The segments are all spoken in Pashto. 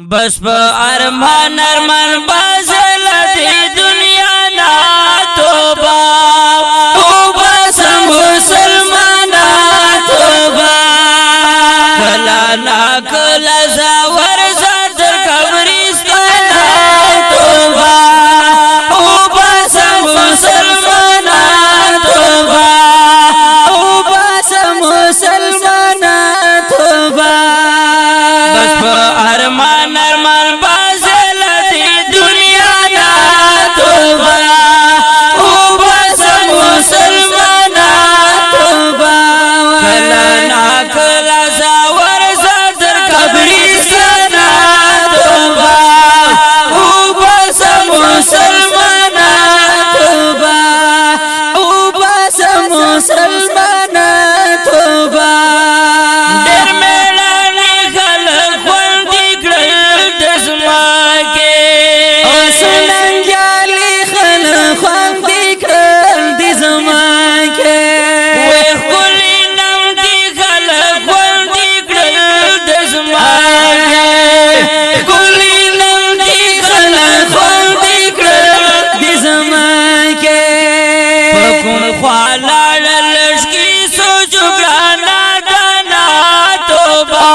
بس په ارمان ارمان بازل دی دنیا نا توبه او بس مسلمانا توبه کلا نا کلا زور زادر قبرستانا توبه او بس مسلمانا توبه او بس مسلمانا توبه بس په ارمان ارمان بازل دی دنیا نا توبه او بس مسلمانا توبه کلا نا کلا زور زادر قبرستانا توبه او بس مسلمانا توبه او بس مسلمانا توبه در میلانی خلق خوندی کرل دزماکے او سننگیالی خلق خوندی کرل دزماکے وی خلی نم دی خلق خوندی کرل دزماکے خلی نم دی خلق خوندی کرل دزماکے پکن خوالا لشکی سو جگرانا دانا توبہ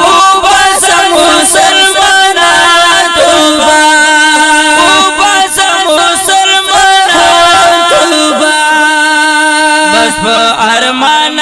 او بس مسلمانا توبہ او بس مسلمانا توبہ بس پا ارمان